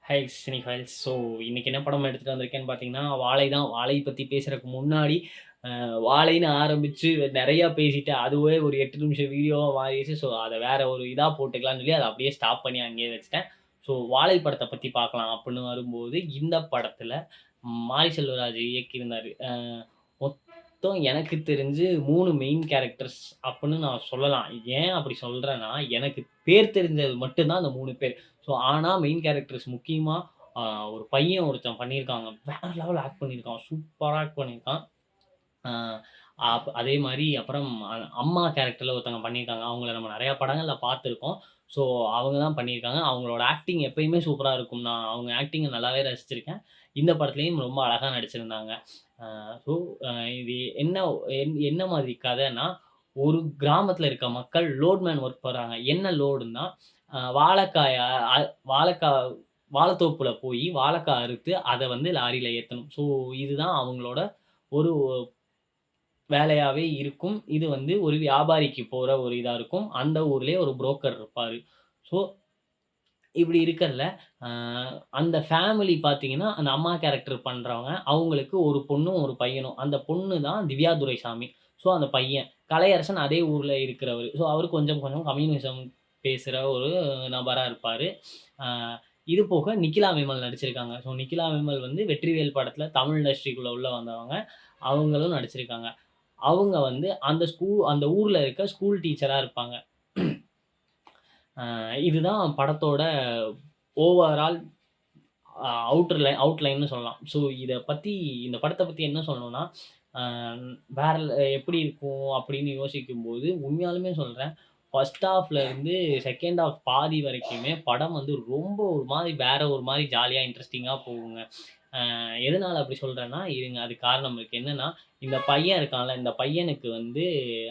High cine files. So இன்னைக்கு என்ன படம் எடுத்துட்டு வந்திருக்கேன்னு பார்த்தீங்கன்னா, வாழை தான். வாழை பத்தி பேசுறதுக்கு முன்னாடி, வாழைன்னு ஆரம்பிச்சு நெறையா பேசிட்டு, அதுவே ஒரு 8 நிமிஷம் வீடியோவா மாறிருச்சு. ஸோ அத வேற ஒரு இதா போட்டுக்கலாம்னு சொல்லி, அத அப்படியே ஸ்டாப் பண்ணி அங்கேயே வச்சுட்டேன். ஸோ வாழை படத்த பத்தி பார்க்கலாம் அப்படின்னு வரும்போது, இந்த படத்துல மாரி செல்வராஜ் இயக்கியிருந்தாரு. மொத்தம் எனக்கு தெரிஞ்சு 3 மெயின் கேரக்டர்ஸ் அப்படின்னு நான் சொல்லலாம். ஏன் அப்படி சொல்றேன்னா, எனக்கு பேர் தெரிஞ்சது மட்டும் தான் அந்த 3 பேர். ஸோ ஆனா மெயின் கேரக்டர்ஸ் முக்கியமா அ ஒரு பையன் ஒருத்தன் பண்ணியிருக்காங்க. வேற லெவல் ஆக்ட் பண்ணியிருக்கான். சூப்பரா ஆக்ட் பண்ணியிருக்கான். அ அதே மாரி அப்புறம் அம்மா கேரக்டர்ல ஒருத்தவங்க பண்ணியிருக்காங்க. அவங்கள நம்ம நெறைய படங்கள்ல பார்த்துருக்கோம். ஸோ அவங்க தான் பண்ணியிருக்காங்க. அவங்களோட ஆக்டிங் எப்பயுமே சூப்பரா இருக்கும். நான் அவங்க ஆக்டிங்க நல்லாவே ரசிச்சிருக்கேன். இந்த படத்துலயும் ரொம்ப அழகா நடிச்சிருந்தாங்க. அ ஸோ அ இது என்ன என்ன மாதிரி கதைன்னா, ஒரு கிராமத்தில இருக்க மக்கள் லோட்மேன் ஒர்க் போறாங்க. என்ன லோடுன்னா, வாழைக்காய அ வாழைக்கா வாழைத்தோப்புல போயி வாழைக்கா அறுத்து, அத வந்து லாரியில ஏத்தணும். ஸோ இதுதான் அவங்களோட ஒரு வேலையாவே இருக்கும். இது வந்து ஒரு வியாபாரிக்கு போற ஒரு இதா இருக்கும். அந்த ஊர்லயே ஒரு புரோக்கர் இருப்பாரு. ஸோ இப்படி இருக்கறதுல, அ அந்த ஃபேமிலி பார்த்தீங்கன்னா, அந்த அம்மா கேரக்டர் பண்றவங்க, அவங்களுக்கு ஒரு பொண்ணும், ஒரு பையனும். அந்த பொண்ணு தான் திவ்யா துரைசாமி. ஸோ அந்த பையன். கலையரசன் அதே ஊர்ல இருக்கிறவரு. ஸோ அவரு கொஞ்சம் கொஞ்சம் கம்யூனிசம் பேசுற ஒரு நபரா இருப்பாரு. அ இது போக நிக்கிலா விமல் நடிச்சிருக்காங்க. ஸோ நிக்கிலா விமல் வந்து வெற்றிவேல் படத்துல தமிழ் இண்டஸ்ட்ரிக்குள்ள உள்ள வந்தவங்க. அவங்களும் நடிச்சிருக்காங்க. அவங்க வந்து அந்த ஊர்ல இருக்க ஸ்கூல் டீச்சரா இருப்பாங்க. இதுதான் படத்தோட ஓவரால் அவுட்லைன்னு சொல்லலாம். ஸோ இந்த படத்த பத்தி என்ன சொல்லணும்னா, அ வேற எப்படி இருக்கும் அப்படின்னு யோசிக்கும்போது, உண்மையாலுமே சொல்றேன். ஃபர்ஸ்ட் ஹாஃப்ல இருந்து செகண்ட் ஹாஃப் பாதி வரைக்குமே படம் வந்து ரொம்ப ஒரு மாரி வேற ஒரு மாரி ஜாலியா இன்ட்ரஸ்டிங்கா போகுங்க. எதனால அப்படி சொல்றேன்னா, இருங்க அதுக்கு காரணம் இருக்கு. என்னன்னா, இந்த பையன் இருக்கான்ல, இந்த பையனுக்கு வந்து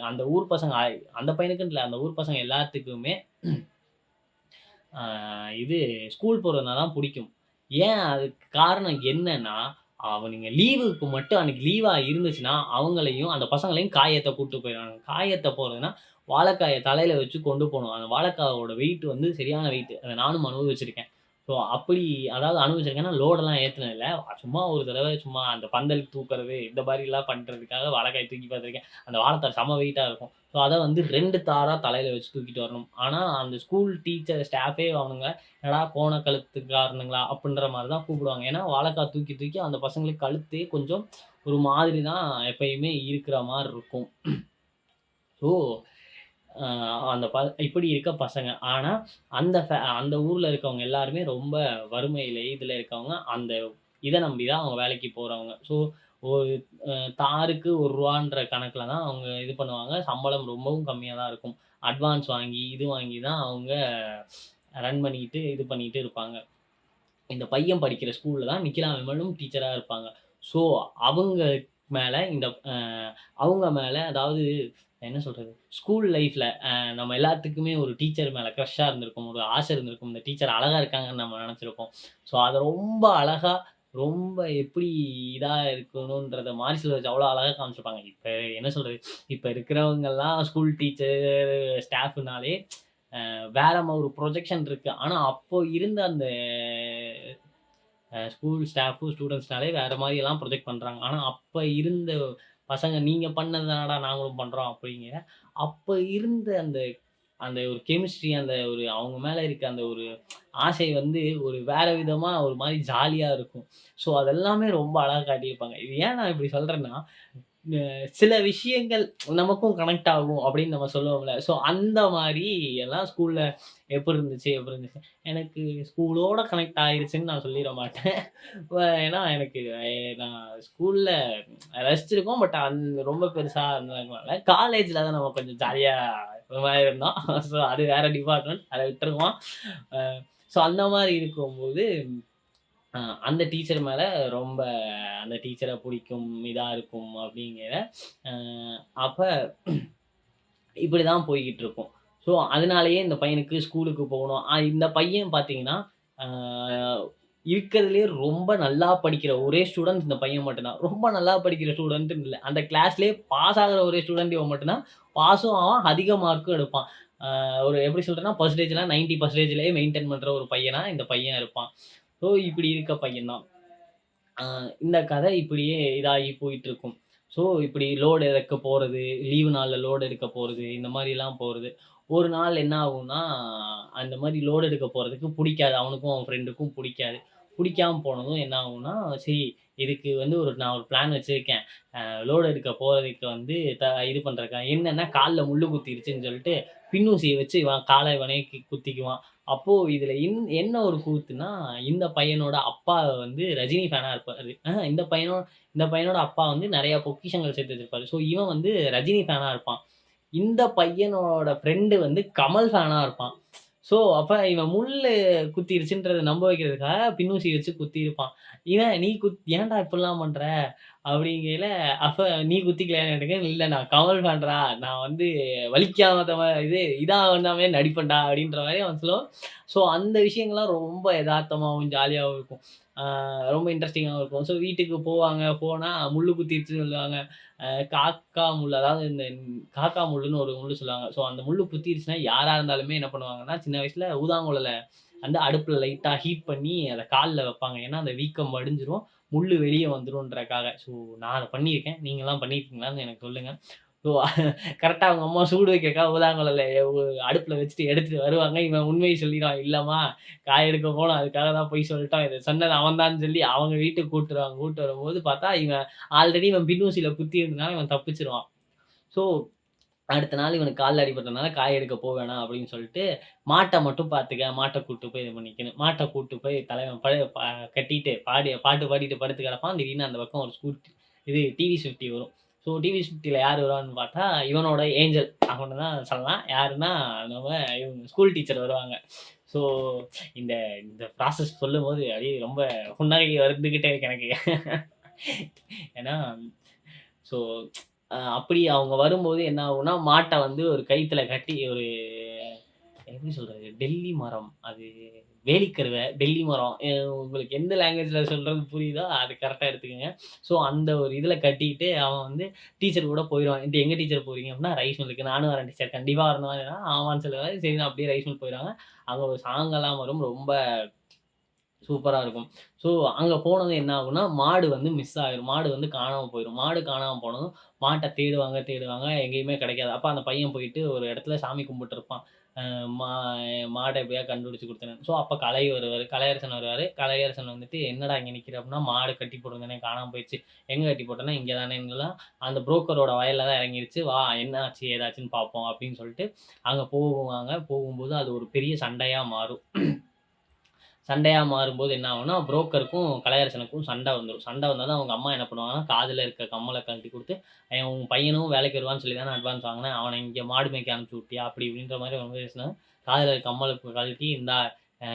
அந்த ஊர் பசங்க அந்த பையனுக்குன்னு இல்ல, அந்த ஊர் பசங்க எல்லாத்துக்குமே ஆ இது ஸ்கூல் போறதுனா தான் புடிக்கும். ஏன் அதுக்கு காரணம் என்னன்னா, அவனுங்க லீவுக்கு மட்டும் அன்னைக்கு லீவா இருந்துச்சுன்னா, அவங்களையும் அந்த பசங்களையும் காயேத்த கூட்டு போயிருவானுங்க. காயேத்த போறதுன்னா, வாழைக்காய தலையில வச்சு கொண்டு போணும். அந்த வாழைக்காவோட வெயிட் வந்து சரியான வெயிட். அத நானும் அனுபவிச்சிருக்கேன். ஸோ அப்படி அதாவது அனுபவிச்சிருக்கேன்னா, லோடெல்லாம் ஏத்துனது இல்ல. சும்மா ஒரு தடவ சும்மா அந்த பந்தல் தூக்குறது, இந்த மாரிலாம் பண்றதுக்காக வாழைக்காய தூக்கி பார்த்துருக்கேன். அந்த வாழைத்தார் செம்ம வெயிட்டா இருக்கும். ஸோ அத வந்து 2 தாரா தலையில வச்சு தூக்கிட்டு வரணும். ஆனா, அந்த ஸ்கூல் டீச்சர் ஸ்டாஃபே அவனுங்க, "என்னடா கோண கழுத்துக்காரனுங்களா?" அப்படின்ற மாரி தான் கூப்பிடுவாங்க. ஏன்னா, வாழைக்கா தூக்கி தூக்கி அந்த பசங்களுக்கு கழுத்தே கொஞ்சம் ஒரு மாதிரி தான் எப்பயுமே இருக்கிற மாரி இருக்கும். ஸோ, அ அந்த இப்படி இருக்க பசங்க. ஆனா, அந்த ஊர்ல இருக்கவங்க எல்லாருமே ரொம்ப வறுமையில இதுல இருக்கவங்க. அந்த இத நம்பி தான் அவங்க வேலைக்கு போறவங்க. ஸோ, ஒரு தாருக்கு ரூ. 1ன்ற கணக்குல தான் அவங்க இது பண்ணுவாங்க. சம்பளம் ரொம்பவும் கம்மியா தான் இருக்கும். அட்வான்ஸ் வாங்கி, இது வாங்கி தான் அவங்க ரன் பண்ணிட்டு, இது பண்ணிட்டு இருப்பாங்க. இந்த பையன் படிக்கிற ஸ்கூல்ல தான் நிக்கிலா விமலும் டீச்சரா இருப்பாங்க. ஸோ, அவங்க மேல இந்த அவங்க மேல அதாவது என்ன சொல்றது? ஸ்கூல் லைஃப்ல நம்ம எல்லாத்துக்குமே ஒரு டீச்சர் மேல க்ரஷ்ஷா இருந்திருக்கும். ஒரு ஆசை இருந்திருக்கும். இந்த டீச்சர் அழகா இருக்காங்கன்னு நம்ம நெனச்சிருப்போம். ஸோ, அத ரொம்ப அழகா, ரொம்ப எப்படி இதா இருக்கணும்ன்றத மாரி செல்வராஜ் அவ்வளோ அழகா காமிச்சிருப்பாங்க. இப்ப என்ன சொல்றது? இப்ப இருக்கிறவங்கலாம் ஸ்கூல் டீச்சர், ஸ்டாஃப்னாலே வேற ஒரு ப்ரொஜெக்ஷன் இருக்கு. ஆனா, அப்போ இருந்த அந்த ஸ்கூல் ஸ்டாஃபு, ஸ்டூடண்ட்ஸ்னாலே வேற மாரியெல்லாம் ப்ரொஜெக்ட் பண்றாங்க. ஆனா, அப்ப இருந்த பசங்க, "நீங்க பண்ணது தானடா நாங்களும் பண்றோம்" அப்படிங்கிற, அப்ப இருந்த அந்த அந்த ஒரு கெமிஸ்ட்ரி, அந்த ஒரு அவங்க மேல இருக்க அந்த ஒரு ஆசை வந்து ஒரு வேற விதமா ஒரு மாரி ஜாலியா இருக்கும். ஸோ, அதெல்லாமே ரொம்ப அழகா காட்டியிருப்பாங்க. இது ஏன் நான் இப்படி சொல்றேன்னா, அ சில விஷயங்கள் நமக்கும் கனெக்ட் ஆகும் அப்படின்னு நம்ம சொல்லுவோம்ல. ஸோ அந்த மாரி எல்லாம் ஸ்கூல்ல எப்படி இருந்துச்சு? எனக்கு ஸ்கூலோட கனெக்ட் ஆயிருச்சுன்னு நான் சொல்லிற மாட்டேன். ஏன்னா எனக்கு நான் ஸ்கூல்ல ரசிச்சிருக்கோம். பட் ரொம்ப பெருசா இருந்ததுனால காலேஜ்ல தான் நம்ம கொஞ்சம் ஜாலியா ஒரு மாரி இருந்தோம். ஸோ அது வேற டிபார்ட்மெண்ட். அத விட்டுருவோம். அ ஸோ அந்த மாரி இருக்கும்போது அ அந்த டீச்சர் மேல ரொம்ப அந்த டீச்சர புடிக்கும், இதா இருக்கும் அப்படிங்கிற அ அப்ப இப்படிதான் போய்க்கிட்டு இருக்கும். ஸோ, அதனாலேயே இந்த பையனுக்கு ஸ்கூலுக்கு போகணும். இந்த பையன் பார்த்தீங்கன்னா, ஆ இருக்கிறதுலயே ரொம்ப நல்லா படிக்கிற ஒரே ஸ்டூடண்ட் இந்த பையன் மட்டும் தான். ரொம்ப நல்லா படிக்கிற ஸ்டூடண்ட்ன்னு இல்ல. அந்த கிளாஸ்லயே பாஸ் ஆகுற ஒரே ஸ்டூடண்ட் இவன் மட்டும் தான். பாஸும் ஆவான், அதிக மார்க்கும் எடுப்பான். ஒரு எப்படி சொல்றேன்னா, பெர்சன்டேஜ்லாம் 90% மெயின்டெயின் பண்ற ஒரு பையனா இந்த பையன் இருப்பான். ஸோ ஸோ இப்படி இருக்க பையன் தான். அ இந்த கதை இப்படியே இதாகி போயிட்டுருக்கும். ஸோ இப்படி லோடு இறக்க போறது, லீவு நாள்ல லோடு எடுக்க போறது, இந்த மாரிலாம் போறது. ஒரு நாள் என்ன ஆகும்னா, அந்த மாரி லோடு எடுக்க போறதுக்கு புடிக்காது. அவனுக்கும் அவன் ஃப்ரெண்டுக்கும் புடிக்காது. புடிக்காம போனதும் என்ன ஆகும்னா, சரி இதுக்கு வந்து நான் ஒரு பிளான் வச்சிருக்கேன். லோடு எடுக்க போறதுக்கு வந்து இது பண்றதுக்கா என்னன்னா கால்ல முள்ளு குத்திருச்சுன்னு சொல்லிட்டு, பின்னூசிய வச்சு இவன் கால இவனே குத்திக்குவான். அப்போ இதுல என்ன ஒரு கூத்துன்னா, இந்த பையனோட அப்பா வந்து ரஜினி ஃபேனா இருப்பாரு. இந்த பையனோட அப்பா வந்து நெறைய பொக்கிஷங்கள் சேர்த்து வச்சிருப்பாரு. ஸோ இவன் வந்து ரஜினி ஃபேனா இருப்பான். இந்த பையனோட ஃப்ரெண்டு வந்து கமல் ஃபேனா இருப்பான். ஸோ, அப்ப இவன் முள்ளு குத்திருச்சுன்றத நம்ப வைக்கிறதுக்காக பின்னூசி வச்சு குத்தியிருப்பான். இவன் "ஏன்டா இப்படிலாம் பண்ற?" அப்படிங்கையில, அப்ப "நீ குத்திக்கலையான்னு கேட்டதுக்கு, "இல்ல நான் கமல் ஃபேன்டா. நான் வந்து வலிக்காம இதாகாமயே நடிப்பேன்டா" அப்படின்ற மாரி அவன் சொல்லுவான். ஸோ, அந்த விஷயங்கள்லாம் ரொம்ப எதார்த்தமாவும், ஜாலியாவும் இருக்கும். ஆ ரொம்ப இன்ட்ரஸ்டிங்காவும் இருக்கும். ஸோ, வீட்டுக்கு போவாங்க. போனா முள்ளு குத்திருச்சுன்னு சொல்லுவாங்க. காக்கா முள்ளு அதாவது இந்த காக்கா முள்ளுன்னு ஒரு முள்ளு சொல்லுவாங்க. ஸோ அந்த முள்ளு குத்திருச்சுன்னா, யாரா இருந்தாலுமே என்ன பண்ணுவாங்கன்னா, சின்ன வயசுல ஊதாங்குழல வந்து அடுப்புல லைட்டா ஹீட் பண்ணி அத கால்ல வைப்பாங்க. ஏன்னா, அந்த வீக்கம் வடிஞ்சிரும். முள்ளு வெளிய வந்துரும்ன்றக்காக. ஸோ நான் அத பண்ணியிருக்கேன். நீங்கலாம் பண்ணியிருக்கீங்களான்னு எனக்கு சொல்லுங்க. ஸோ கரெக்ட்டா அவங்க அம்மா சூடு வைக்கிறக்காக ஊதாங்குழல அடுப்புல வச்சுட்டு எடுத்துட்டு வருவாங்க. இவன் உண்மைய சொல்லிருவான். இல்லம்மா காய் எடுக்க போனோம். அதுக்காக தான் பொய் சொல்லிட்டோம். இத சொன்னது அவன் தான்னு சொல்லி அவங்க வீட்டுக்கு கூட்டு வருவாங்க. கூட்டு வரும்போது பார்த்தா, இவன் பின்னூசில குத்தி இருந்தனால இவன் தப்பிச்சுருவான். ஸோ, அடுத்த நாள் இவனுக்கு கால்ல அடிபட்டனால காய் எடுக்க போ வேணாம் அப்படின்னு சொல்லிட்டு, மாட்ட மட்டும் பார்த்துக்க. மாட்ட கூட்டு போய் இது பண்ணிக்கன்னு. மாட்ட கூட்டு போய் தலைவன் கட்டிட்டு பாட்டு பாடிட்டு படுத்து கிடப்பான். திடீர்னு அந்த பக்கம் ஒரு டிவிஎஸ் 50 வரும். ஸோ டிவிஎஸ் 50ல யார் வருவான்னு பார்த்தா, இவனோட ஏஞ்சல் அவன தான் சொல்லலாம். யாருன்னா, நம்ம இவங்க ஸ்கூல் டீச்சர் வருவாங்க. ஸோ இந்த இந்த ப்ராசஸ் சொல்லும்போது அப்படியே ரொம்ப புன்னகை வந்துகிட்டே இருக்கு எனக்கு. ஏன்னா, ஸோ அப்படி அவங்க வரும்போது என்ன ஆகும்னா, மாட்ட வந்து ஒரு கயித்துல கட்டி எப்படி சொல்றது? டெல்லி மரம். அது வேலிக்கருவே, டெல்லி மரம். உங்களுக்கு எந்த லாங்குவேஜ்ல சொல்றது புரியுதோ, அது கரெக்ட்டா எடுத்துக்கங்க. ஸோ அந்த ஒரு இதுல கட்டிட்டு அவன் வந்து டீச்சர் கூட போயிருவான். எங்க டீச்சர் போறீங்க? அப்படின்னா, ரைஸ் மில்லுக்கு. நானும் வரேன் டீச்சர். கண்டிப்பா வரணுமா? ஆமான்னு சொல்லுவாரு. சரின்னு அப்படியே ரைஸ் மில் போயிருவாங்க. அங்க ஒரு சாங்கெல்லாம் வரும். ரொம்ப சூப்பரா இருக்கும். ஸோ அங்க போனதும் என்ன ஆகும்னா, மாடு வந்து மிஸ் ஆயிரும். மாடு வந்து காணாம போயிரும். மாடு காணாம போனதும், மாட்ட தேடுவாங்க, தேடுவாங்க. எங்கேயுமே கிடைக்காது. அப்ப அந்த பையன் போயிட்டு ஒரு இடத்துல சாமி கும்பிட்டுருப்பான். அ மா மாட எப்படியாவது கண்டுபிடிச்சு குடுத்துருன்னு. ஸோ அப்ப கலையரசன் வருவாரு. கலையரசன் வந்துட்டு, "என்னடா இங்க நிக்கிற?" அப்படின்னா, "மாடு கட்டி போட்டிருந்தேனே காணாம போயிருச்சு." "எங்க கட்டி போட்டேன்னா?" "இங்க தானேங்கலாம்." "அந்த புரோக்கரோட வயல்ல தான் இறங்கிருச்சு. வா என்ன ஆச்சு, ஏதாச்சுன்னு பார்ப்போம்." அப்படின்னு சொல்லிட்டு அங்க போவாங்க. போகும்போது அது ஒரு பெரிய சண்டையா மாறும். சண்டையா மாறும்போது என்ன ஆகும்னா, புரோக்கருக்கும், கலையரசனுக்கும் சண்டை வந்துரும். சண்டை வந்ததும் அவங்க அம்மா என்ன பண்ணுவாங்கன்னா, காதுல இருக்க கம்மல கழட்டி குடுத்து, உன் பையனும் வேலைக்கு வருவான்னு சொல்லி தானே அட்வான்ஸ் வாங்குனேன். அவன இங்க மாடு மேய்க்க அனுப்பிச்சு விட்டியா?" அப்படி இப்படின்ற மாரி அவங்க பேசினது. காதுல இருக்க கம்மல கழட்டி, "இந்தா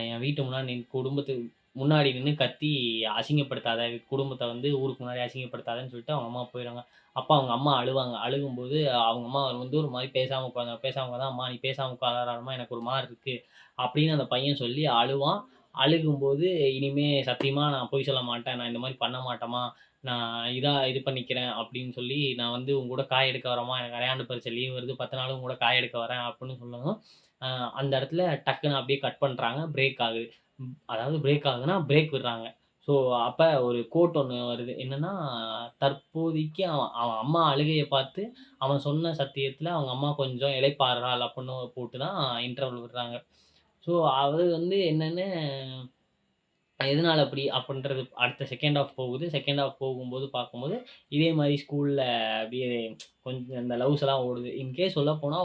என் வீட்டு முன்னாடி குடும்பத்துக்கு முன்னாடி நின்னு கத்தி அசிங்கப்படுத்தாத. குடும்பத்த வந்து ஊருக்கு முன்னாடி அசிங்கப்படுத்தாதன்னு" சொல்லிட்டு அவங்க அம்மா போயிருவாங்க. அப்ப அவங்க அம்மா அழுவாங்க. அழுகும்போது அவங்க அம்மா வந்து ஒரு மாரி பேசாம உட்காந்தாங்க. பேசாம உட்காந்தா, "அம்மா நீ பேசாம உட்காராதம்மா, எனக்கு ஒரு மாரி இருக்கு." அப்படின்னு அந்த பையன் சொல்லி அழுவான். அழுகும்போது, "இனிமே சத்தியமா நான் பொய் சொல்ல மாட்டேன். நான் இந்த மாரி பண்ண மாட்டேம்மா. நான் இது பண்ணிக்கிறேன்." அப்படின்னு சொல்லி, "நான் வந்து உன் கூட காய் எடுக்க வரேம்மா. எனக்கு அரையாண்டு பரீட்சை லீவ் வருது. 10 நாள் உன் கூட காய் எடுக்க வரேன்." அப்படின்னு சொல்லவும், அ அந்த இடத்துல டக்குனு அப்படியே கட் பண்றாங்க. பிரேக் ஆகுது. அதாவது பிரேக் ஆகுதுன்னா, பிரேக் விடுறாங்க. ஸோ, அப்ப ஒரு கோட் ஒண்ணு வருது. என்னன்னா, தற்போதைக்கு அவன் அவன் அம்மா அழுகைய பார்த்து, அவன் சொன்ன சத்தியத்துல அவங்க அம்மா கொஞ்சம் இளைப்பாறுறாள் அப்படின்னு போட்டு தான் இன்டர்வல் விடுறாங்க. ஸோ, அது வந்து என்னன்னு எதனால அப்படி அப்படின்றது அடுத்த செகண்ட் ஹாஃப் போகுது. செகண்ட் ஹாஃப் போகும்போது பார்க்கும்போது, இதே மாரி ஸ்கூல்ல அப்படியே கொஞ்சம் இந்த லவ்ஸ்லாம் ஓடுது. இன்கேஸ் சொல்லப்போனா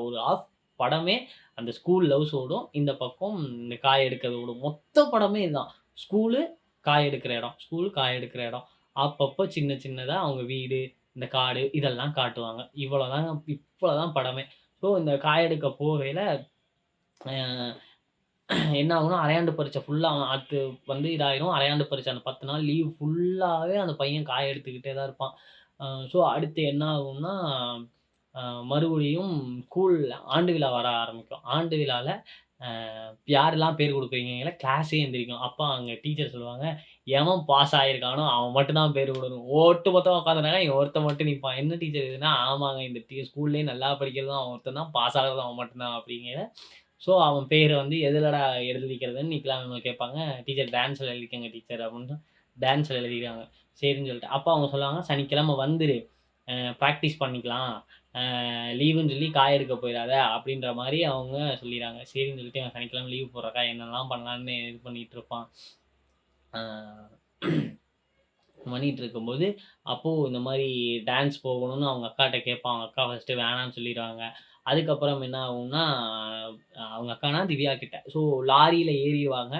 ஒரு ஹாஃப் படமே அந்த ஸ்கூல் லவ்ஸ் ஓடும். இந்த பக்கம் இந்த காய் எடுக்கிறது ஓடும். மொத்த படமே இதுதான். ஸ்கூலு, காய் எடுக்கிற இடம். ஸ்கூல், காய் எடுக்கிற இடம். அப்பப்போ சின்ன சின்னதா அவங்க வீடு, இந்த காடு இதெல்லாம் காட்டுவாங்க. இவ்வளோதான் படமே. ஸோ இந்த காய் எடுக்க போகையில, அ என்ன ஆகும்னா, அரையாண்டு பரீட்சை ஃபுல்லா அவன் வந்து இதாயிரும். அரையாண்டு பரீட்சை அந்த 10 நாள் லீவ் ஃபுல்லாவே அந்த பையன் காய எடுத்துக்கிட்டே தான் இருப்பான். ஸோ அடுத்து என்ன ஆகும்னா, அ மறுபடியும் ஸ்கூல் ஆண்டு விழா வர ஆரம்பிக்கும். ஆண்டு விழால யாரெல்லாம் பேர் குடுக்குறீங்கங்கள கிளாஸே எந்திரிக்கும். அப்ப அங்க டீச்சர் சொல்லுவாங்க, எவன் பாஸ் ஆயிருக்கானோ அவன் மட்டும் தான் பேர் விடணும். ஒட்டு மொத்தமா உட்காந்துருந்தாங்க, இவன் ஒருத்தன் மட்டும் நிப்பான். என்ன டீச்சர் இதுன்னா, ஆமாங்க இந்த ஸ்கூல்லயே நல்லா படிக்கிறதும் அவன் ஒருத்தன் தான், பாஸ் ஆகுறதும் அவன் மட்டும் தான் அப்படிங்கையில ஸோ அவன் பேர வந்து எதுலடா எழுதிக்கிறதுன்னு நித்லா மேம் கேட்பாங்க. "டீச்சர் டான்ஸ்ல எழுதிக்கங்க டீச்சர்" அப்படின்னு டான்ஸ்ல எழுதிருவாங்க. சரின்னு சொல்லிட்டு. அப்ப அவங்க சொல்லுவாங்க, "சனிக்கிழமை வந்துரு. பிராக்டிஸ் பண்ணிக்கலாம். லீவுன்னு சொல்லி காய் எடுக்க போயிறாத" அப்படின்ற மாரி அவங்க சொல்லிறாங்க. சரின்னு சொல்லிட்டு இவன் சனிக்கிழமை லீவ் போடுறக்கா என்னெல்லாம் பண்ணலான்னு இது பண்ணிட்டு இருப்பான். ஆ பண்ணிட்டு இருக்கும்போது, அப்போ இந்த மாரி டான்ஸ் போகணும்னு அவங்க அக்காட்ட கேட்பான். அவங்க அக்கா ஃபர்ஸ்ட்டு வேணான்னு சொல்லிருவாங்க. அதுக்கப்புறம் என்ன ஆகும்னா, அவங்க அக்கானா திவ்யா கிட்ட. ஸோ லாரியில ஏறிருவாங்க.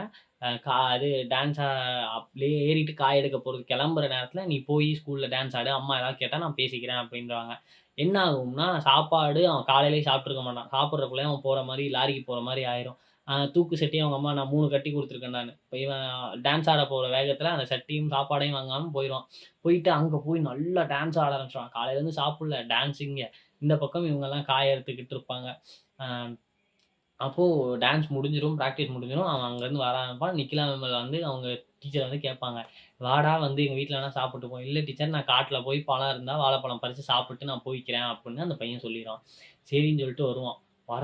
அது டான்ஸ் அப்படியே ஏறிட்டு காய் எடுக்க போறதுக்கு கிளம்புற நேரத்தில, "நீ போய் ஸ்கூல்ல டான்ஸ் ஆடு. அம்மா ஏதாவது கேட்டா நான் பேசிக்கிறேன்" அப்படின்ருவாங்க. என்ன ஆகும்னா, சாப்பாடு அவன் காலையிலேயே சாப்பிட்டுருக்க மாட்டான். சாப்பிடுறதுக்குள்ளயே அவன் போற மாரி லாரிக்கு போற மாரி ஆயிரும். தூக்கு சட்டியும் அவங்க அம்மா நான் 3 கட்டி குடுத்துருக்கேன்டான்னு. இப்ப இவன் டான்ஸ் ஆட போற வேகத்தில அந்த சட்டியும், சாப்பாடையும் வாங்காம போயிருவான். போயிட்டு அங்க போய் நல்லா டான்ஸ் ஆட ஆரம்பிச்சுருவான். காலையிலேருந்து சாப்பிடல, டான்ஸ் இங்க. இந்த பக்கம் இவங்கலாம் காய் அறுத்துக்கிட்டு இருப்பாங்க. அ அப்போ டான்ஸ் முடிஞ்சிரும், பிராக்டிஸ் முடிஞ்சிரும். அவன் அங்கருந்து வர ஆரம்பிப்பான். நிக்கிலா மேம் வந்து அவங்க டீச்சர் வந்து கேட்பாங்க. "வாடா வந்து எங்க வீட்ல வேணா சாப்பிட்டு போ." "இல்ல டீச்சர் நான் காட்டுல போய் பழம் இருந்தா வாழைப்பழம் பறிச்சு சாப்பிட்டு நான் போய்க்கிறேன்." அப்படின்னு அந்த பையன் சொல்லிருவான். சரின்னு சொல்லிட்டு வருவான். வர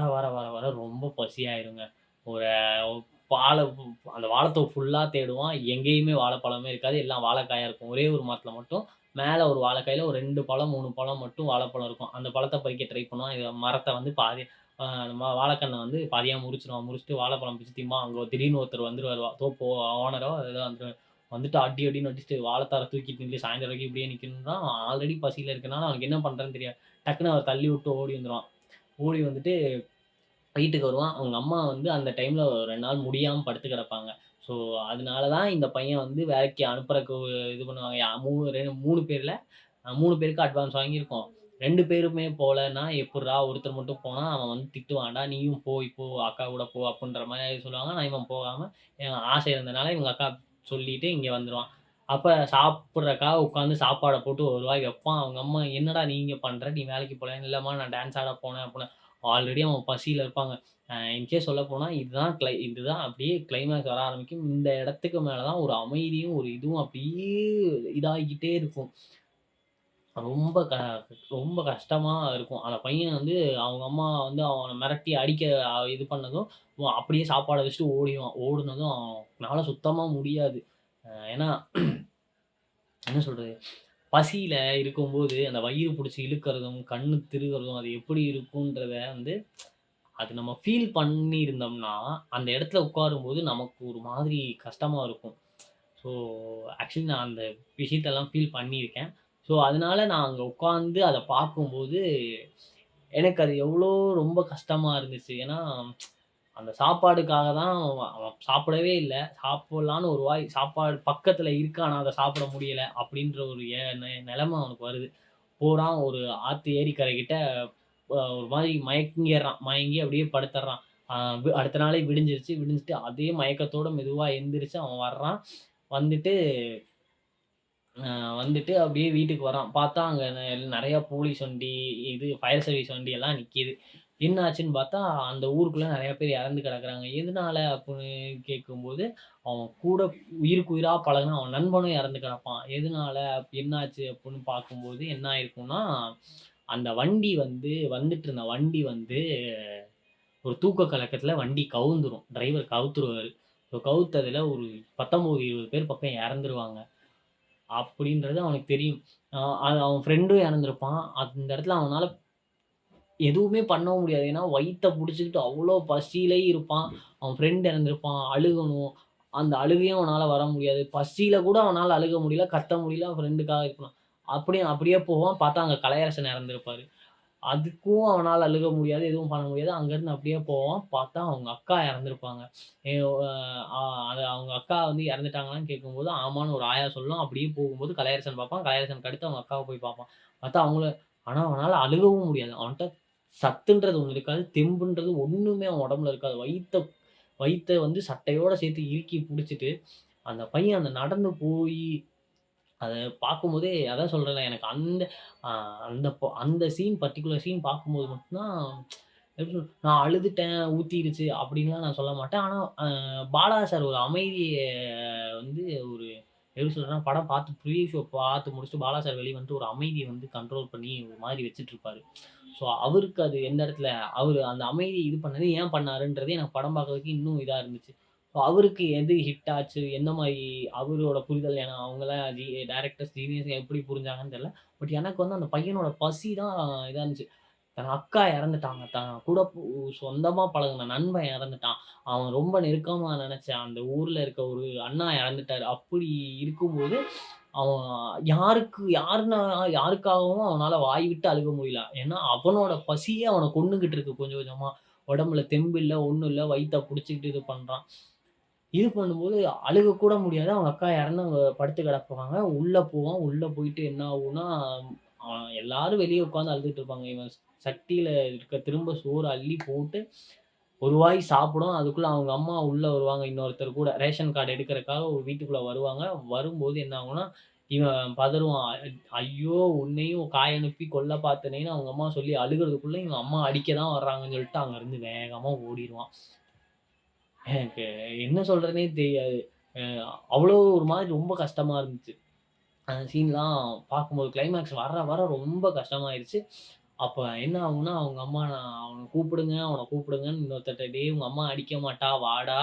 ரொம்ப பசியாயிருங்க. ஒரு வாழ அந்த வாழைத்தோப்பு ஃபுல்லா தேடுவான். எங்கேயுமே வாழைப்பழமே இருக்காது. எல்லாம் வாழைக்காயா இருக்கும். ஒரே ஒரு மரத்தில மட்டும் மேல ஒரு வாழைக்காயில ஒரு 2 பழம், 3 பழம் மட்டும் வாழைப்பழம் இருக்கும். அந்த பழத்த பறிக்க ட்ரை பண்ணுவான். மரத்த வந்து பாதி வாழைக்கண்ண வந்து பாதியா முறிச்சுருவான். முறிச்சுட்டு வாழைப்பழம் பிச்சு திம்பான். அங்க திடீர்னு ஒருத்தர் வந்துருவாரு. தோப்பு ஓனரோ ஏதோ வந்துருவாரு. வந்துட்டு அடி அடின்னு அடிச்சுட்டு வாழைத்தார தூக்கிட்டு நின்னு சாயந்தரம் வரைக்கும் இப்படியே நிக்கணும்னா, ஆல்ரெடி பசியில இருக்கனால அவனுக்கு என்ன பண்றதுன்னு தெரியாது. டக்குனு அவர தள்ளி விட்டு ஓடி வந்துருவான். ஓடி வந்துட்டு வீட்டுக்கு வருவான். அவங்க அம்மா வந்து அந்த டைம்ல 2 நாள் முடியாம படுத்து கிடப்பாங்க. ஸோ, அதனால தான் இந்த பையன் வந்து வேலைக்கு அனுப்புறக்கு இது பண்ணுவாங்க. 3 பேர்ல 3 பேருக்கு அட்வான்ஸ் வாங்கியிருக்கோம். 2 பேருமே போலன்னா எப்புட்றா ஒருத்தர் மட்டும் போனா அவன் வந்து திட்டுவான்டா, நீயும் போ இப்போ அக்கா கூட போ அப்புட்ன்ற மாரி சொல்லுவாங்க. ஆனா இவன் போகாம ஆசை இருந்தனால இவங்க அக்கா சொல்லிட்டு இங்க வந்துருவான். அப்ப சாப்பிட்றக்காக உட்காந்து சாப்பாட போட்டு ஒரு வாய் வைப்பான். அவங்க அம்மா என்னடா நீ இங்க பண்ற? நீ வேலைக்கு போலயா? இல்லம்மா நான் டான்ஸ் ஆட போனேன் அப்புட்னா ஆல்ரெடி அவன் பசியில இருப்பாங்க. இன்கேஸ் சொல்லப்போனா இதுதான் அப்படியே கிளைமாக்ஸ் வர ஆரம்பிக்கும். இந்த இடத்துக்கு மேல தான் ஒரு அமைதியும், ஒரு இதுவும் அப்படியே இதாகிக்கிட்டே இருக்கும். ரொம்ப க ரொம்ப கஷ்டமா இருக்கும். அந்த பையன் வந்து அவங்க அம்மா வந்து அவன மிரட்டி அடிக்க இது பண்ணதும், அப்படியே சாப்பாட வச்சுட்டு ஓடிருவான். ஓடுனதும் அவனால சுத்தமா முடியாது. ஏன்னா என்ன சொல்றது? பசியில இருக்கும்போது அந்த வயிறு புடிச்சு இழுக்கிறதும், கண்ணு திருகுறதும் அது எப்படி இருக்குன்றத வந்து அது நம்ம ஃபீல் பண்ணியிருந்தோம்னா, அந்த இடத்துல உட்காரும்போது நமக்கு ஒரு மாதிரி கஷ்டமா இருக்கும். ஸோ, ஆக்சுவலி நான் அந்த விஷயத்தெல்லாம் ஃபீல் பண்ணியிருக்கேன். ஸோ, அதனால நான் அங்க உட்கார்ந்து அத பார்க்கும்போது, எனக்கு அது எவ்வளோ ரொம்ப கஷ்டமா இருந்துச்சு. ஏன்னா, அந்த சாப்பாடுக்காக தான் அவன் அவன் சாப்பிடவே இல்ல. சாப்பிடலான்னு ஒரு வாய் சாப்பாடு பக்கத்துல இருக்கு. ஆனா, அத சாப்பிட முடியல. அப்படின்ற ஒரு நெலைம அவனுக்கு வருது. போறான் ஒரு ஆத்து ஏரிக்கரைக்கிட்ட ஒரு மாரி மயங்கிர்றான். மயங்கி அப்படியே படுத்துர்றான். அ அடுத்த நாளே விடிஞ்சிருச்சு. விடிஞ்சுட்டு அதே மயக்கத்தோட மெதுவா எந்திரிச்சு அவன் வர்றான். வந்துட்டு அ வந்துட்டு அப்படியே வீட்டுக்கு வரான். பார்த்தா அங்க நெறைய போலீஸ் வண்டி, இது ஃபயர் சர்வீஸ் வண்டி எல்லாம் நிக்கிது. என்ன ஆச்சுன்னு பார்த்தா, அந்த ஊருக்குள்ள நெறைய பேர் இறந்து கிடக்குறாங்க. எதனால அப்புட்ன்னு கேட்கும்போது, அவன் கூட உயிருக்கு உயிரா பழகுன அவன் நண்பனும் இறந்து கிடப்பான். எதனால? என்னாச்சு? அப்புட்ன்னு பார்க்கும்போது என்ன ஆயிருக்கும்னா, அந்த வண்டி வந்து வந்துட்டு இருந்த வண்டி வந்து ஒரு தூக்க கலக்கத்துல வண்டி கவுந்துரும். டிரைவர் கவுத்துருவாரு. ஸோ கவுத்ததுல ஒரு 19, 20 பேர் பக்கம் இறந்துருவாங்க. அப்படின்றது அவனுக்கு தெரியும். அது அவன் ஃப்ரெண்டும் இறந்திருப்பான். அந்த இடத்துல அவனால எதுவுமே பண்ணவும் முடியாது. ஏன்னா வயித்த புடிச்சுக்கிட்டு அவ்ளோ பசியிலேயே இருப்பான். அவன் ஃப்ரெண்ட் இறந்திருப்பான். அழுகணும். அந்த அழுகையும் அவனால வர முடியாது. பசியில கூட அவனால அழுக முடியல, கத்த முடியல. அவன் ஃப்ரெண்டுக்காக இருக்கணும். அப்படியே போவான். பார்த்தா அங்க கலையரசன் இறந்திருப்பாரு. அதுக்கும் அவனால அழுக முடியாது, எதுவும் பண்ண முடியாது. அங்கருந்து அப்படியே போவான். பார்த்தா அவங்க அக்கா இறந்திருப்பாங்க. எ அ அது அவங்க அக்கா வந்து இறந்துட்டாங்களான்னு கேட்கும்போது, ஆமான்னு ஒரு ஆயா சொல்லும். அப்படியே போகும்போது கலையரசன் பார்ப்பான். கலையரசனுக்கு அடுத்து அவங்க அக்காவ போய் பார்ப்பான். பார்த்தா ஆனா அவனால அழுகவும் முடியாது. அவன்ட்ட சத்துன்றது ஒண்ணு இருக்காது. தெம்புன்றது ஒண்ணுமே அவன் உடம்புல இருக்காது. வயித்த வந்து சட்டையோட சேர்த்து இறுக்கி புடிச்சுட்டு, அந்த பையன் நடந்து போயி அத பார்க்கும்போதே அதான் சொல்றேன்ல, எனக்கு அ அந்த பர்ட்டிகுலர் சீன் பார்க்கும்போது மட்டும் தான் எப்படி நான் அழுதுட்டேன், ஊத்திருச்சு அப்படின்லாம் நான் சொல்ல மாட்டேன். ஆனா, பாலா சார் ஒரு அமைதிய வந்து ஒரு எப்படி சொல்றேன்னா, படம் பார்த்து ப்ரீவியூ ஷோ பார்த்து முடிச்சுட்டு பாலா சார் வெளிய வந்துட்டு ஒரு அமைதிய வந்து கண்ட்ரோல் பண்ணி ஒரு மாரி வச்சுட்டுருப்பாரு. ஸோ அவருக்கு அது எந்த இடத்துல அவரு அந்த அமைதி இது பண்ணது ஏன் பண்ணாருன்றது எனக்கு படம் பார்க்கறதுக்கு இன்னும் இதா இருந்துச்சு. ஸோ அவருக்கு எது ஹிட் ஆச்சு, எந்த மாரி அவரோட புரிதல் ஏன்னா அவங்கலாம் டைரக்டர்ஸ், ஜீனியஸ் எப்படி புரிஞ்சாங்கன்னு தெரியல. பட் எனக்கு வந்து அந்த பையனோட பசி தான் இதா இருந்துச்சு. தன் அக்கா இறந்துட்டாங்க. தான் கூட சொந்தமா பழகுன நண்பன் இறந்துட்டான். அவன் ரொம்ப நெருக்கமா நெனச்ச அந்த ஊர்ல இருக்க ஒரு அண்ணா இறந்துட்டாரு. அப்படி இருக்கும்போது, அவன் யாருக்காகவும் அவனால வாய் விட்டு அழுக முடியல. ஏன்னா, அவனோட பசியே அவன கொன்னுகிட்டு இருக்கு கொஞ்சம் கொஞ்சமா. உடம்புல தெம்பு இல்ல, ஒண்ணும் இல்ல. வயித்த புடிச்சுக்கிட்டு இது பண்றான். இது பண்ணும்போது அழுக கூட முடியாது. அவங்க அக்கா இறந்து அங்க படுத்து கிடப்பாங்க. உள்ள போவான். உள்ள போயிட்டு என்ன ஆகும்னா, எல்லாரும் வெளிய உட்கார்ந்து அழுதுட்டு இருப்பாங்க. இவன் சட்டியில இருக்க திரும்ப சோறு அள்ளி போட்டு, ஒரு வாய் சாப்பிடும். அதுக்குள்ள அவங்க அம்மா உள்ள வருவாங்க. இன்னொருத்தர் கூட ரேஷன் கார்டு எடுக்கிறதுக்காக ஒரு வீட்டுக்குள்ள வருவாங்க. வரும்போது என்ன ஆகும்னா, இவன் பதறுவான். "ஐயோ! உன்னையும் காய் அனுப்பி கொல்ல பார்த்தனேன்னு" அவங்க அம்மா சொல்லி அழுகுறதுக்குள்ள, இவங்க அம்மா அடிக்க தான் வர்றாங்கன்னு சொல்லிட்டு அங்கருந்து வேகமா ஓடிருவான். எனக்கு என்ன சொல்றதுன்னே தெரியாது. அ அவ்வளோ ஒரு மாதிரி ரொம்ப கஷ்டமா இருந்துச்சு. அந்த சீன்லாம் பார்க்கும்போது கிளைமாக்ஸ் வர வர ரொம்ப கஷ்டமாயிருச்சு. அப்ப என்ன ஆகும்னா, அவங்க அம்மா "அவன கூப்பிடுங்க, அவன கூப்பிடுங்கன்னு" இன்னொருத்தர்ட்ட "டேய் உங்க அம்மா அடிக்க மாட்டா, வாடா.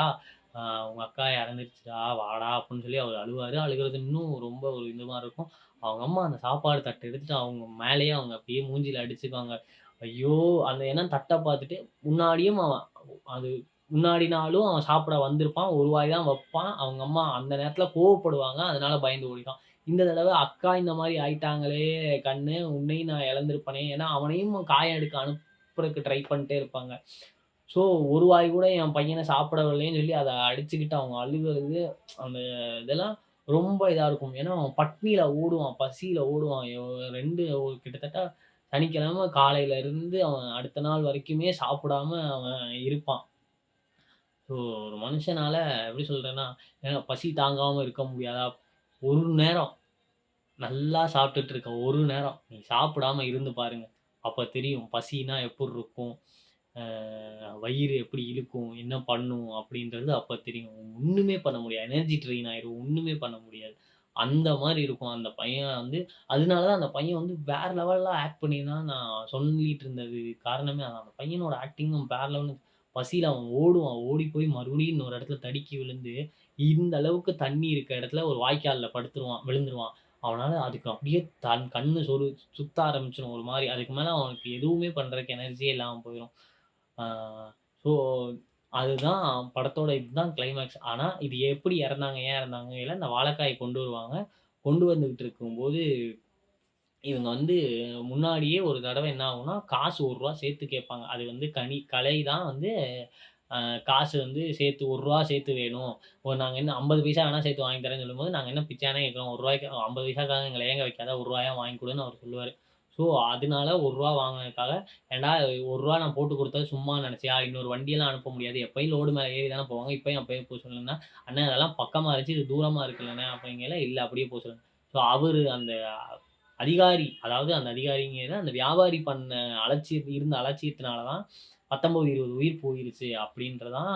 உங்க அக்கா இறந்துருச்சுடா, வாடா" அப்படின்னு சொல்லி அவரு அழுவாரு. அழுகுறது இன்னும் ரொம்ப ஒரு இதுவா இருக்கும். அவங்க அம்மா அந்த சாப்பாடு தட்ட எடுத்துட்டு அவங்க மேலேயே அவங்க அப்படியே மூஞ்சில அடிச்சுக்குவாங்க. ஐயோ! அந்த ஏன்னா தட்ட பார்த்துட்டு முன்னாடியும் அவன் அது முன்னாடி நாளும் அவன் சாப்பிட வந்திருப்பான். ஒரு வாய் தான் வப்பான். அவங்க அம்மா அந்த நேரத்தில கோவப்படுவாங்க. அதனால பயந்து ஓடிட்டான். இந்த தடவ அக்கா இந்த மாரி ஆயிட்டாங்களே கண்ணு, உன்னையும் நான் இழந்திருப்பனே! ஏன்னா அவனையும் காயம் எடுக்க அனுப்புறதுக்கு ட்ரை பண்ணிட்டே இருப்பாங்க. ஸோ, ஒரு வாய் கூட என் பையன சாப்பிட விடலையேன்னு சொல்லி அத அடிச்சுக்கிட்டு அவங்க அழுகுறது, அந்த இதெல்லாம் ரொம்ப இதா இருக்கும். ஏன்னா, அவன் பட்னியில ஓடுவான், பசியில ஓடுவான். 2 கிட்டத்தட்ட சனிக்கிழமை காலையில இருந்து அவன் அடுத்த நாள் வரைக்குமே சாப்பிடாம அவன் இருப்பான். ஸோ, ஒரு மனுஷனால எப்படி சொல்றேன்னா, பசி தாங்காம இருக்க முடியாதா? ஒரு நேரம் நல்லா சாப்பிட்டுட்டு இருக்க ஒரு நேரம், நீ சாப்பிடாம இருந்து பாருங்க. அப்ப தெரியும் பசின்னா எப்புட்ருக்கும். அ வயிறு எப்படி இழுக்கும், என்ன பண்ணும் அப்படின்றது அப்ப தெரியும். ஒண்ணுமே பண்ண முடியாது. எனர்ஜி ட்ரெயின் ஆயிரும். ஒண்ணுமே பண்ண முடியாது. அந்த மாரி இருக்கும். அந்த பையன் வந்து அதனால தான் அந்த பையன் வந்து வேற லெவல்ல ஆக்ட் பண்ணியிருந்தான்னு நான் சொல்லிட்டு இருந்தது காரணமே அதான். அந்த பையனோட ஆக்டிங்கும் வேற லெவல்ல பசியில அவன் ஓடுவான். ஓடி போய் மறுபடியும் இன்னொரு இடத்துல தடுக்கி விழுந்து, இந்த அளவுக்கு தண்ணி இருக்க இடத்துல ஒரு வாய்க்கால்ல படுத்துருவான், விழுந்துருவான். அவனால அதுக்கு அப்படியே தன் கண்ணு சுத்த ஆரம்பிச்சுரும் ஒரு மாரி. அதுக்கு மேல அவனுக்கு எதுவுமே பண்றதுக்கு எனர்ஜியே இல்லாம போயிரும். ஆ ஸோ அதுதான் படத்தோட இதுதான் கிளைமாக்ஸ். ஆனா இது எப்படி இறந்தாங்க, ஏன் இறந்தாங்கல இந்த வாழைக்காய கொண்டு வருவாங்க. கொண்டு வந்துகிட்டு இருக்கும்போது, இவங்க வந்து முன்னாடியே ஒரு தடவ என்ன ஆகும்னா, காசு ரூ. 1 சேர்த்து கேட்பாங்க. அது வந்து கலை தான் வந்து காசு வந்து சேர்த்து ரூ. 1 சேர்த்து வேணும். நாங்க என்ன 50 பைசா வேணா சேர்த்து வாங்கி தரேன்னு சொல்லும்போது, நாங்க என்ன பிச்சையானா கேட்கிறோம். ரூ. 1 50 பைசாக்காக எங்கள ஏங்க வைக்காத ரூ. 1 வாங்கி குடுன்னு அவரு சொல்லுவாரு. ஸோ, அதனால ரூ. 1 வாங்குனதுக்காக, "ஏன்டா ரூ. 1 நான் போட்டு குடுத்தது சும்மா நெனச்சியா? இன்னொரு வண்டியெல்லாம் அனுப்ப முடியாது. எப்பயும் லோடு மேல ஏறி தானே போவாங்க. இப்பயும் அப்பயே போ சொல்லுன்னா." "அண்ணே அதெல்லாம் பக்கமா இருந்துச்சு. இது தூரமா இருக்குல்லண்ணே." அப்படிங்கையில, "இல்ல அப்படியே போ சொல்லுங்க." ஸோ, அவரு அந்த அதிகாரி, அதாவது அந்த அதிகாரிங்கிறது அந்த வியாபாரி பண்ண இருந்த அலட்சியத்தினால தான் 19, 20 உயிர் போயிருச்சு அப்படின்றதான்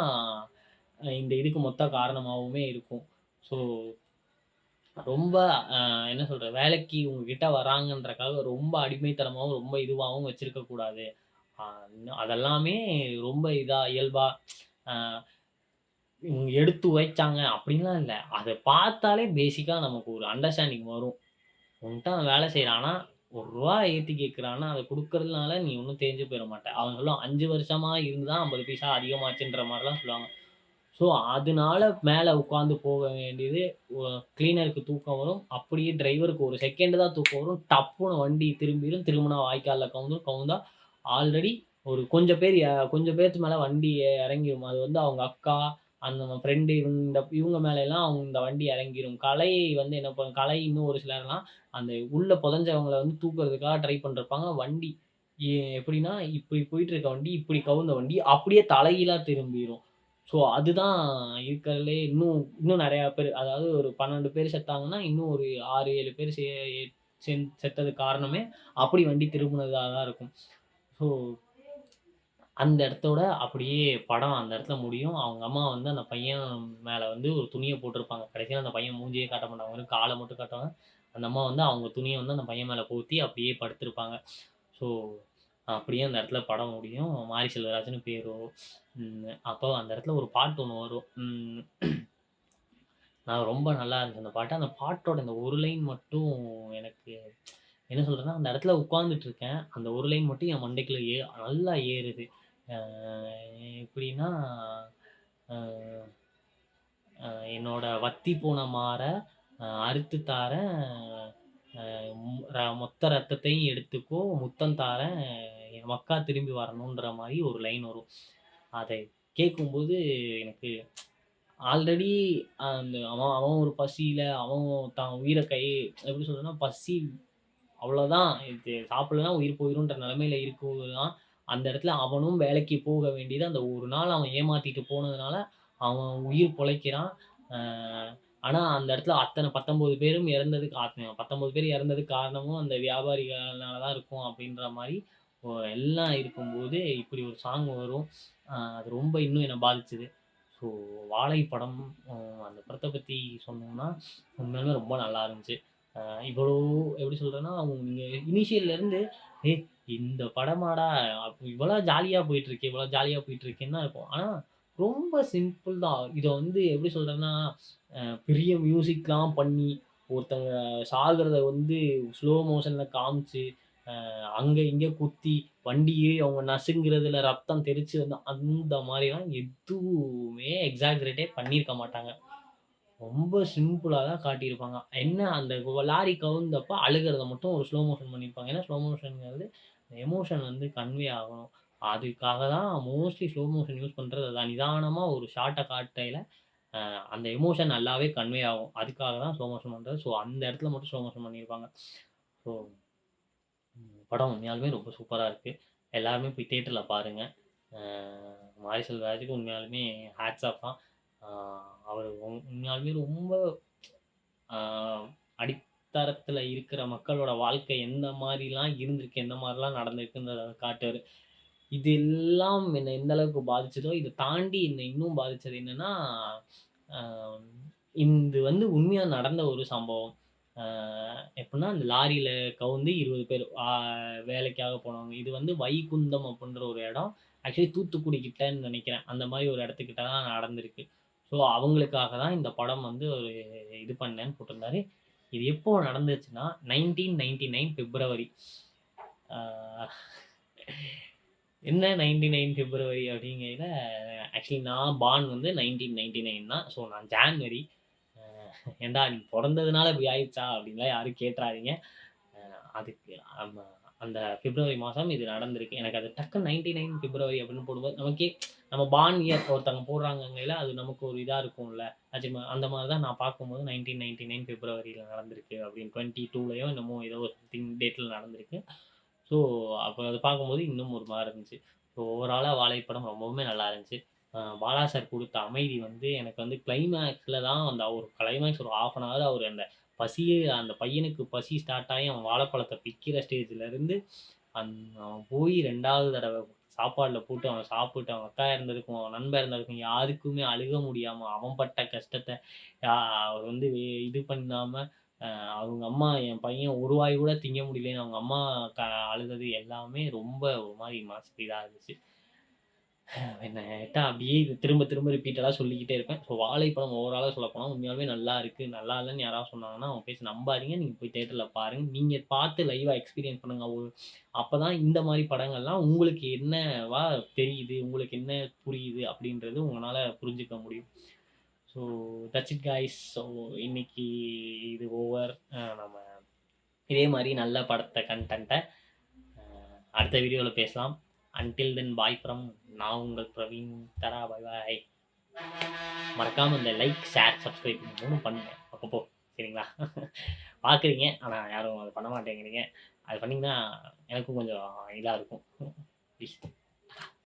இந்த இதுக்கு மொத்த காரணமாவுமே இருக்கும். ஸோ ரொம்ப என்ன சொல்றது, வேலைக்கு உங்ககிட்ட வராங்கன்றக்காக ரொம்ப அடிமைத்தனமாவும், ரொம்ப இதுவாவும் வச்சிருக்க கூடாது. அ அதெல்லாமே ரொம்ப இதா இயல்பா அ இவங்க எடுத்து உழைச்சாங்க அப்படின்லாம் இல்ல. அத பார்த்தாலே பேசிக்கா நமக்கு ஒரு அண்டர்ஸ்டாண்டிங் வரும். உன்ட்ட அவன் வேலை செய்றான்னா, ரூ. 1 ஏத்தி கேட்கிறான்னா, அத குடுக்கறதுனால நீ ஒண்ணும் தேஞ்சு போயிற மாட்ட. அவன் சொல்லுவான் 5 வருஷமா இருந்து தான் 50 பைசா அதிகமாச்சுன்ற மாரிலாம் சொல்லுவாங்க. ஸோ, அதனால மேல உட்கார்ந்து போக வேண்டியது ஒ கிளீனருக்கு தூக்கம் வரும். அப்படியே டிரைவருக்கு ஒரு செகண்ட் தான் தூக்கம் வரும். டப்புன்னு வண்டி திரும்பிரும். திரும்புனா வாய்க்கால்ல கவுந்துரும். கவுந்தா ஆல்ரெடி ஒரு கொஞ்சம் பேத்து மேல வண்டி இறங்கிரும். அது வந்து அவங்க அக்கா, அந்த ஃப்ரெண்டு இவங்க மேலலாம் இந்த வண்டி இறங்கிரும். கலை வந்து என்ன பண்ணும் கலை இன்னும் ஒரு சிலர்லாம் அந்த உள்ள புதைஞ்சவங்கள வந்து தூக்குறதுக்காக ட்ரை பண்ணிருப்பாங்க. வண்டி எப்படின்னா, இப்படி போயிட்டு இருக்க வண்டி, இப்படி கவுந்த வண்டி அப்படியே தலைகீழா திரும்பிரும். ஸோ, அதுதான் இருக்கறதுலயே இன்னும் இன்னும் நெறையா பேரு. அதாவது ஒரு 12 பேர் செத்தாங்கன்னா, இன்னும் ஒரு 6, 7 பேர் செத்ததுக்கு காரணமே, அப்படி வண்டி திரும்புனதா தான் இருக்கும். ஸோ, அந்த இடத்தோட அப்படியே படம் அந்த இடத்துல முடியும். அவங்க அம்மா வந்து அந்த பையன் மேல வந்து ஒரு துணிய போட்டிருப்பாங்க. கடைசியா அந்த பையன் மூஞ்சியே காட்ட மாட்டாங்க. வெறும் கால மட்டும் காட்டுவாங்க. அந்த அம்மா வந்து அவங்க துணிய வந்து அந்த பையன் மேல போத்தி அப்படியே படுத்திருப்பாங்க. ஸோ அப்படியே அந்த இடத்துல படம் முடியும். மாரி செல்வராஜ்ன்னு பேர் வரும். அப்போ அந்த இடத்துல ஒரு பாட்டு ஒண்ணு வரும். நான் ரொம்ப நல்லா இருந்துச்சு அந்த பாட்டு. அந்த பாட்டோட இந்த ஒரு லைன் மட்டும் எனக்கு என்ன சொல்றேன்னா, அந்த இடத்துல உட்கார்ந்துட்டு இருக்கேன். அந்த ஒரு லைன் மட்டும் என் மண்டைக்குள்ள நல்லா ஏறுது. அ எப்படின்னா, அ அ என்னோட வத்தி போன மார அறுத்து தாரேன். மொத்த ரத்தத்தையும் எடுத்துக்கோ, முத்தம் தாரேன், என் மக்கா திரும்பி வரணுன்ற மாரி ஒரு லைன் வரும். அதை கேட்கும்போது எனக்கு ஆல்ரெடி அந்த அவன் அவன் ஒரு பசியில அவன் தான் உயிர எப்படி சொல்றதுன்னா, பசி அவ்வளோதான். இது சாப்பிடலன்னா உயிர் போயிரும்ன்ற நிலைமையில இருக்கும்போது தான், அந்த இடத்துல அவனும் வேலைக்கு போக வேண்டியது அந்த ஒரு நாள் அவன் ஏமாத்திட்டு போனதுனால, அவன் உயிர் பொழைக்கிறான். அ ஆனா அந்த இடத்துல அத்தன 19 பேரும் இறந்ததுக்கு 19 பேர் இறந்ததுக்கு காரணமும் அந்த வியாபாரிகள்னால தான் இருக்கும் அப்படின்ற மாரி எல்லாம் இருக்கும்போது, இப்படி ஒரு சாங் வரும். அது ரொம்ப இன்னும் என்ன பாதிச்சது. ஸோ வாழை படம் அ அந்த படத்த பத்தி சொல்லணும்னா, உண்மையாலுமே ரொம்ப நல்லா இருந்துச்சு. அ இவ்வளோ எப்படி சொல்றேன்னா, நீங்க இனிஷியல்லேருந்து "ஏய் இந்த படமாடா! இவ்வளோ ஜாலியா போயிட்டுருக்கு, இவ்வளோ ஜாலியா போயிட்டுருக்கேன்னு" தான் இருக்கும். ஆனா ரொம்ப சிம்பிள் தான். இத வந்து எப்படி சொல்றேன்னா, பெரிய மியூசிக்லாம் பண்ணி, ஒருத்தங்க சாகுறத வந்து ஸ்லோ மோஷன்ல காமிச்சு, அங்க இங்க குத்தி, வண்டியே அவங்க நசுங்குறதுல ரத்தம் தெறிச்சு வந்து அந்த மாரிலாம் எதுவுமே எக்ஸாஜரேட்டே பண்ணியிருக்க மாட்டாங்க. ரொம்ப சிம்பிளா தான் காட்டியிருப்பாங்க. என்ன அந்த லாரி கவுந்தப்ப அழுகுறத மட்டும் ஒரு ஸ்லோ மோஷன் பண்ணியிருப்பாங்க. ஏன்னா ஸ்லோ மோஷன்ங்கிறது எமோஷன் வந்து கன்வே ஆகணும். அதுக்காக தான் மோஸ்ட்லி ஸ்லோ மோஷன் யூஸ் பண்றது அதான். நிதானமா ஒரு ஷாட்ட காட்டையில அந்த எமோஷன் நல்லாவே கன்வே ஆகும். அதுக்காக தான் ஸ்லோ மோஷன் பண்றது. ஸோ அந்த இடத்துல மட்டும் ஸ்லோ மோஷன் பண்ணியிருப்பாங்க. ஸோ படம் உண்மையாலுமே ரொம்ப சூப்பரா இருக்கு. எல்லாருமே போய் தியேட்டர்ல பாருங்க. அ மாரி செல்வராஜுக்கு உண்மையாலுமே ஹேட்ஸ் ஆஃப் தான். அ அவரு உண்மையாலுமே ரொம்ப அ அடித்தரத்தில இருக்கிற மக்களோட வாழ்க்கை எந்த மாரிலாம் இருந்திருக்கு, எந்த மாரிலாம் நடந்திருக்குன்றத காட்டுவாரு. இது எல்லாம் என்ன எந்த அளவுக்கு பாதிச்சதோ, இத தாண்டி என்ன இன்னும் பாதிச்சது என்னன்னா, அ இது வந்து உண்மையா நடந்த ஒரு சம்பவம். அ எப்புட்ன்னா, அந்த லாரியில கவுந்து 20 பேர் வேலைக்காக போனவங்க. இது வந்து வைகுந்தம் அப்புட்ன்ற ஒரு இடம். ஆக்சுவலி தூத்துக்குடி கிட்டன்னு நெனைக்கிறேன். அந்த மாரி ஒரு இடத்துக்கிட்ட தான் நடந்திருக்கு. ஸோ, அவங்களுக்காக தான் இந்த படம் வந்து ஒரு இது பண்ணேன்னு போட்டிருந்தாரு. இது எப்போ நடந்துச்சுன்னா, 1999 பிப்ரவரி. ஆ என்ன 99 பிப்ரவரி அப்படிங்கையில, ஆக்சுவலி நான் பார்ன் வந்து 1999 தான். ஸோ, நான் ஜான்வரி. அ "ஏன்டா நீ பொறந்ததுனால இப்படி ஆயிருச்சா?" அப்படின்லாம் யாரும் கேட்றாதீங்க. அ அதுக்கு ஆமா. அந்த பிப்ரவரி மாதம் இது நடந்திருக்கு. எனக்கு அது டக்குன்னு 99 பிப்ரவரி அப்படின்னு போடும்போது, நமக்கே நம்ம பார்ன் இயர் ஒருத்தவங்க போடுறாங்கங்கையில, அது நமக்கு ஒரு இதா இருக்கும்ல. அந்த மாரி தான் நான் பார்க்கும்போது 1999 பிப்ரவரியில நடந்திருக்கு அப்படின்னு 22லயோ என்னமோ ஏதோ ஒரு சம்திங் டேட்ல நடந்திருக்கு. ஸோ, அப்ப அத பார்க்கும்போது இன்னும் ஒரு மாரி இருந்துச்சு. ஸோ, ஓவராலா வாழைப்படம் ரொம்பவுமே நல்லா இருந்துச்சு. பாலா சார் குடுத்த அமைதி வந்து எனக்கு வந்து கிளைமேக்ஸ்ல தான் அந்த ஒரு கிளைமேக்ஸ் ஒரு 1/2 அன் ஹவர் அவரு அந்த பசியே அந்த பையனுக்கு பசி ஸ்டார்ட் ஆயி அவன் வாழைப்பழத்த பிக்கிற ஸ்டேஜ்லருந்து, அவன் போய் 2வது தடவ சாப்பாடுல போட்டு அவன் சாப்பிட்டு அவன் அக்கா இறந்ததுக்கும், அவன் நண்பன் இறந்ததுக்கும் யாருக்குமே அழுக முடியாம அவன் பட்ட கஷ்டத்த அவர் வந்து இது பண்ணாம, அவங்க அம்மா என் பையன் ஒரு வாய் கூட திங்க முடியலன்னு அவங்க அம்மா க அழுதது எல்லாமே ரொம்ப ஒரு மாரி மனசுக்கு இதா இருந்துச்சு. என்ன கேட்டா அப்படியே இது திரும்ப திரும்ப ரிப்பீட்டடா சொல்லிக்கிட்டே இருப்பேன். ஸோ வாழைப்படம் ஓவராலா சொல்லப்போனா உண்மையாலுமே நல்லா இருக்கு. நல்லா இல்லன்னு யாராவது சொன்னாங்கன்னா, அவங்க பேச்ச நம்பாதீங்க. நீங்க போய் தியேட்டர்ல பாருங்க. நீங்க பார்த்து லைவா எக்ஸ்பீரியன்ஸ் பண்ணுங்க. அப்பதான் இந்த மாரி படங்கள்லாம் உங்களுக்கு என்னவா தெரியுது, உங்களுக்கு என்ன புரியுது அப்படின்றது உங்கனால புரிஞ்சுக்க முடியும். So that's it guys. So இன்னைக்கு இது ஓவர். நம்ம இதே மாரி நல்ல கன்டென்ட்ட அ அடுத்த வீடியோல பேசலாம். அன்டில் தென் பாய் ஃப்ரம் நான் உங்கள் பிரவீன். டாடா பாய் பாய். மறக்காம இந்த லைக், ஷேர், சப்ஸ்கிரைப் இந்த 3ம் பண்ணுங்க அப்பப்போ. சரிங்களா? பார்க்குறீங்க. ஆனா யாரும் அத பண்ண மாட்டேங்கிறீங்க. அது பண்ணீங்கன்னா எனக்கும் கொஞ்சம் இதா இருக்கும். ப்ளீஸ்.